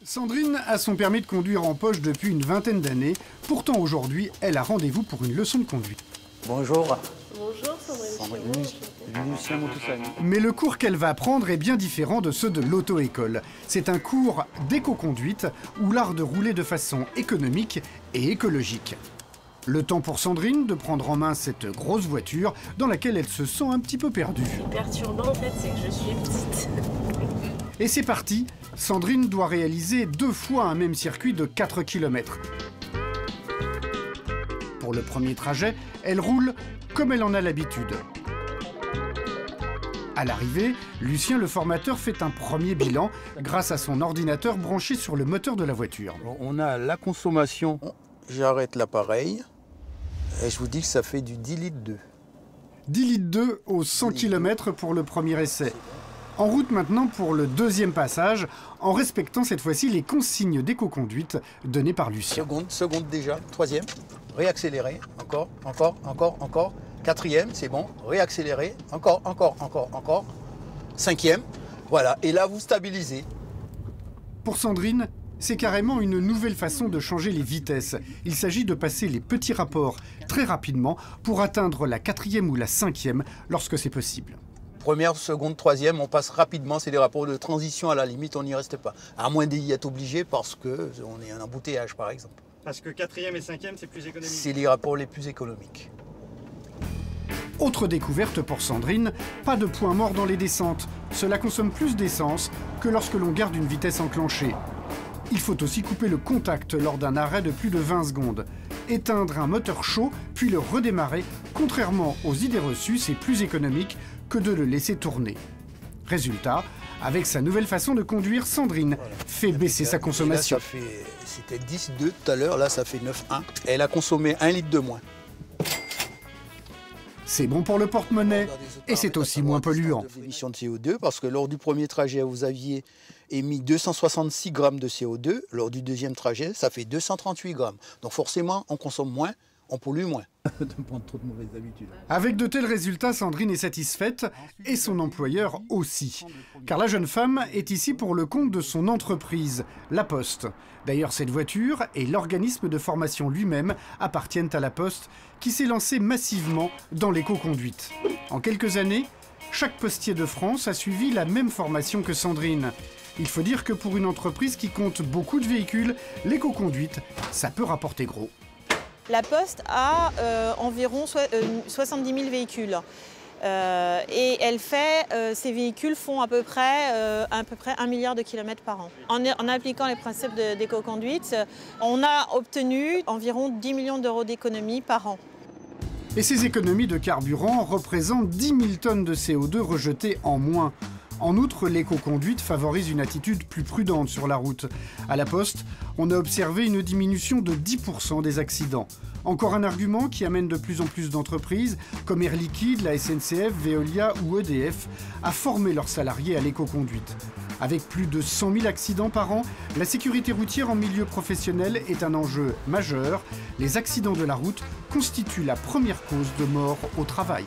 Sandrine a son permis de conduire en poche depuis une vingtaine d'années. Pourtant aujourd'hui, elle a rendez-vous pour une leçon de conduite. Bonjour. Bonjour Sandrine. Lucien Montoussani. Mais le cours qu'elle va prendre est bien différent de ceux de l'auto-école. C'est un cours d'éco-conduite où l'art de rouler de façon économique et écologique. Le temps pour Sandrine de prendre en main cette grosse voiture dans laquelle elle se sent un petit peu perdue. Ce qui est perturbant en fait, c'est que je suis petite. Et c'est parti, Sandrine doit réaliser 2 fois un même circuit de 4 km. Pour le premier trajet, elle roule comme elle en a l'habitude. À l'arrivée, Lucien, le formateur, fait un premier bilan grâce à son ordinateur branché sur le moteur de la voiture. On a la consommation. J'arrête l'appareil et je vous dis que ça fait du 10 litres 2. 10 litres 2 aux 100 km pour le premier essai. En route maintenant pour le deuxième passage, en respectant cette fois-ci les consignes d'éco-conduite données par Lucien. Seconde déjà, troisième, réaccélérer, encore. Quatrième, c'est bon, réaccélérer, encore. Cinquième, voilà, et là vous stabilisez. Pour Sandrine, c'est carrément une nouvelle façon de changer les vitesses. Il s'agit de passer les petits rapports très rapidement pour atteindre la 4e ou la 5e lorsque c'est possible. Première, seconde, troisième, on passe rapidement, c'est des rapports de transition, à la limite on n'y reste pas. À moins d'y être obligé parce qu'on est en embouteillage par exemple. Parce que 4e et 5e c'est plus économique. C'est les rapports les plus économiques. Autre découverte pour Sandrine, pas de point mort dans les descentes. Cela consomme plus d'essence que lorsque l'on garde une vitesse enclenchée. Il faut aussi couper le contact lors d'un arrêt de plus de 20 secondes. Éteindre un moteur chaud, puis le redémarrer, contrairement aux idées reçues, c'est plus économique que de le laisser tourner. Résultat, avec sa nouvelle façon de conduire, Sandrine fait baisser sa consommation. C'était 10,2 tout à l'heure, là ça fait 9,1. Elle a consommé 1 litre de moins. C'est bon pour le porte-monnaie et c'est aussi moins polluant. Émission de CO2, parce que lors du premier trajet, vous aviez émis 266 grammes de CO2. Lors du deuxième trajet, ça fait 238 grammes. Donc forcément, on consomme moins, on pollue moins. De prendre trop de mauvaises habitudes. Avec de tels résultats, Sandrine est satisfaite et son employeur aussi. Car la jeune femme est ici pour le compte de son entreprise, La Poste. D'ailleurs, cette voiture et l'organisme de formation lui-même appartiennent à La Poste, qui s'est lancé massivement dans l'éco-conduite. En quelques années, chaque postier de France a suivi la même formation que Sandrine. Il faut dire que pour une entreprise qui compte beaucoup de véhicules, l'éco-conduite, ça peut rapporter gros. La Poste a environ 70 000 véhicules. Et ces véhicules font à peu près 1 milliard de kilomètres par an. En appliquant les principes d'éco-conduite, on a obtenu environ 10 millions d'euros d'économies par an. Et ces économies de carburant représentent 10 000 tonnes de CO2 rejetées en moins. En outre, l'éco-conduite favorise une attitude plus prudente sur la route. À La Poste, on a observé une diminution de 10% des accidents. Encore un argument qui amène de plus en plus d'entreprises, comme Air Liquide, la SNCF, Veolia ou EDF, à former leurs salariés à l'éco-conduite. Avec plus de 100 000 accidents par an, la sécurité routière en milieu professionnel est un enjeu majeur. Les accidents de la route constituent la première cause de mort au travail.